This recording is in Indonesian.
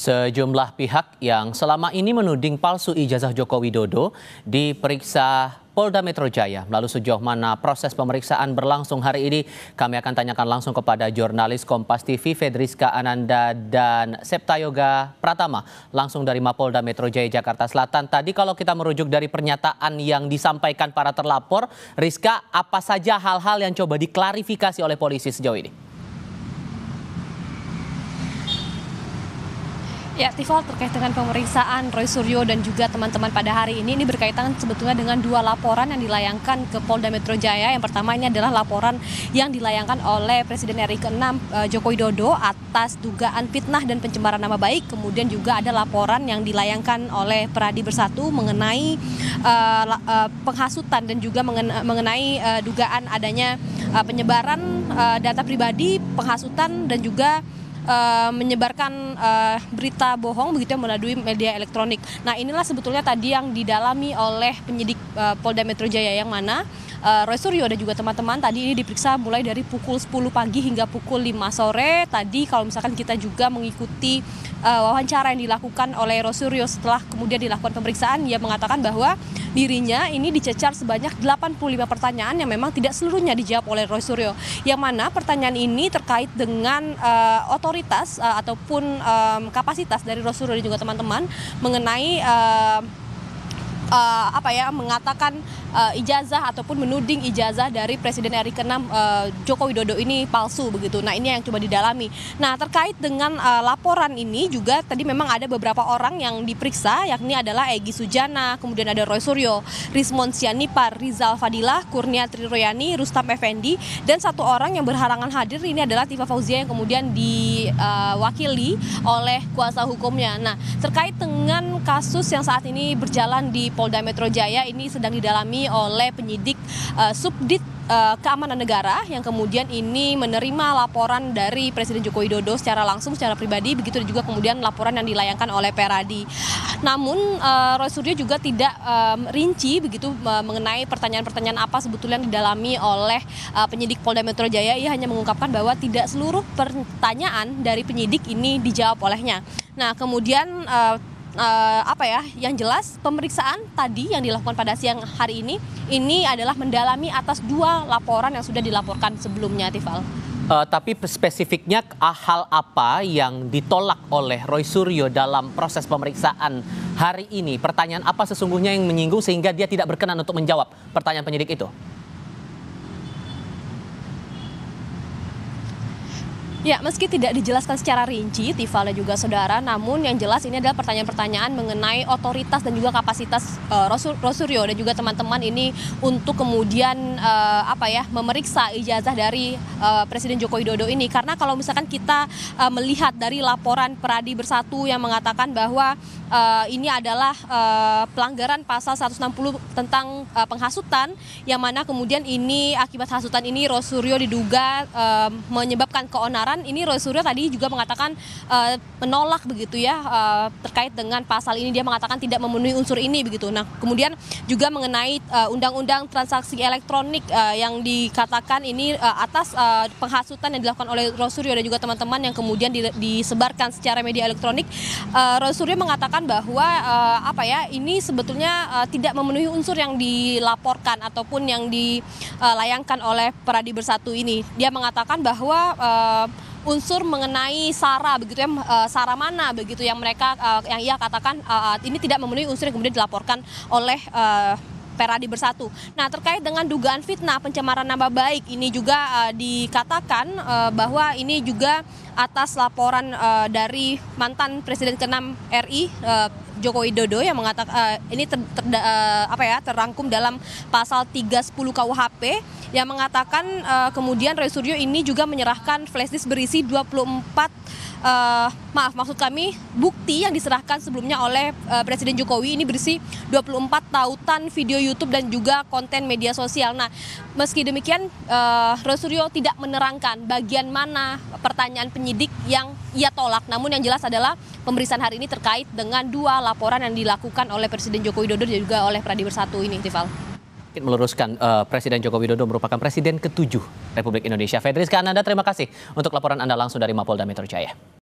Sejumlah pihak yang selama ini menuding palsu ijazah Joko Widodo diperiksa Polda Metro Jaya. Lalu sejauh mana proses pemeriksaan berlangsung hari ini? Kami akan tanyakan langsung kepada jurnalis Kompas TV Fedriska Ananda dan Septayoga Pratama langsung dari Mapolda Metro Jaya Jakarta Selatan. Tadi kalau kita merujuk dari pernyataan yang disampaikan para terlapor, Rizka, apa saja hal-hal yang coba diklarifikasi oleh polisi sejauh ini? Ya, Tifal, terkait dengan pemeriksaan Roy Suryo dan juga teman-teman pada hari ini berkaitan sebetulnya dengan dua laporan yang dilayangkan ke Polda Metro Jaya. Yang pertama ini adalah laporan yang dilayangkan oleh Presiden RI ke-6 Joko Widodo atas dugaan fitnah dan pencemaran nama baik. Kemudian juga ada laporan yang dilayangkan oleh Peradi Bersatu mengenai penghasutan dan juga mengenai dugaan adanya penyebaran data pribadi, penghasutan dan juga menyebarkan berita bohong begitu melalui media elektronik. Nah, inilah sebetulnya tadi yang didalami oleh penyidik Polda Metro Jaya, yang mana Roy Suryo dan juga teman-teman tadi ini diperiksa mulai dari pukul 10 pagi hingga pukul 5 sore. Tadi kalau misalkan kita juga mengikuti wawancara yang dilakukan oleh Roy Suryo setelah kemudian dilakukan pemeriksaan, ia mengatakan bahwa dirinya ini dicecar sebanyak 85 pertanyaan yang memang tidak seluruhnya dijawab oleh Roy Suryo. Yang mana pertanyaan ini terkait dengan otoritas ataupun kapasitas dari Roy Suryo dan juga teman-teman mengenai mengatakan ijazah ataupun menuding ijazah dari Presiden RI ke-6 Joko Widodo ini palsu begitu. Nah, ini yang coba didalami. Nah, terkait dengan laporan ini juga tadi memang ada beberapa orang yang diperiksa, yakni adalah Egy Sujana, kemudian ada Roy Suryo, Rismon Sianipar, Rizal Fadilah, Kurnia Triroyani, Rustam Effendi, dan satu orang yang berhalangan hadir ini adalah Tifa Fauzia yang kemudian diwakili oleh kuasa hukumnya. Nah, terkait dengan kasus yang saat ini berjalan di Polda Metro Jaya, ini sedang didalami oleh penyidik Subdit Keamanan Negara yang kemudian ini menerima laporan dari Presiden Joko Widodo secara langsung, secara pribadi, begitu juga kemudian laporan yang dilayangkan oleh Peradi. Namun Roy Suryo juga tidak rinci begitu mengenai pertanyaan-pertanyaan apa sebetulnya yang didalami oleh penyidik Polda Metro Jaya. Ia hanya mengungkapkan bahwa tidak seluruh pertanyaan dari penyidik ini dijawab olehnya. Nah, kemudian yang jelas pemeriksaan tadi yang dilakukan pada siang hari ini adalah mendalami atas dua laporan yang sudah dilaporkan sebelumnya, Tifal. Tapi spesifiknya hal apa yang ditolak oleh Roy Suryo dalam proses pemeriksaan hari ini? Pertanyaan apa sesungguhnya yang menyinggung sehingga dia tidak berkenan untuk menjawab pertanyaan penyidik itu? Ya, meski tidak dijelaskan secara rinci, Tifal dan juga saudara, namun yang jelas ini adalah pertanyaan-pertanyaan mengenai otoritas dan juga kapasitas Roy Suryo dan juga teman-teman ini untuk kemudian memeriksa ijazah dari Presiden Joko Widodo ini. Karena kalau misalkan kita melihat dari laporan Peradi Bersatu yang mengatakan bahwa ini adalah pelanggaran pasal 160 tentang penghasutan, yang mana kemudian ini akibat hasutan ini Roy Suryo diduga menyebabkan keonaran. Ini Roy Suryo tadi juga mengatakan menolak begitu ya terkait dengan pasal ini, dia mengatakan tidak memenuhi unsur ini begitu. Nah, kemudian juga mengenai undang-undang transaksi elektronik yang dikatakan ini atas penghasutan yang dilakukan oleh Roy Suryo dan juga teman-teman yang kemudian disebarkan secara media elektronik. Roy Suryo mengatakan bahwa ini sebetulnya tidak memenuhi unsur yang dilaporkan ataupun yang dilayangkan oleh Peradi Bersatu ini. Dia mengatakan bahwa unsur mengenai SARA begitu ya, SARA mana begitu yang mereka yang ia katakan ini tidak memenuhi unsur yang kemudian dilaporkan oleh Peradi Bersatu. Nah, terkait dengan dugaan fitnah pencemaran nama baik ini juga dikatakan bahwa ini juga atas laporan dari mantan Presiden ke-6 RI Joko Widodo yang mengatakan ini terangkum dalam pasal 310 KUHP yang mengatakan kemudian Roy Suryo ini juga menyerahkan flash disk berisi 24 bukti yang diserahkan sebelumnya oleh Presiden Jokowi ini berisi 24 tautan video YouTube dan juga konten media sosial. Nah, meski demikian Roy Suryo tidak menerangkan bagian mana pertanyaan penyidik yang ia tolak. Namun yang jelas adalah pemeriksaan hari ini terkait dengan dua laporan yang dilakukan oleh Presiden Joko Widodo dan juga oleh Peradi Bersatu ini, Tifal. Meluruskan Presiden Joko Widodo merupakan Presiden ke-7 Republik Indonesia. Fedriska Ananda, terima kasih untuk laporan Anda langsung dari Mapolda Metro Jaya.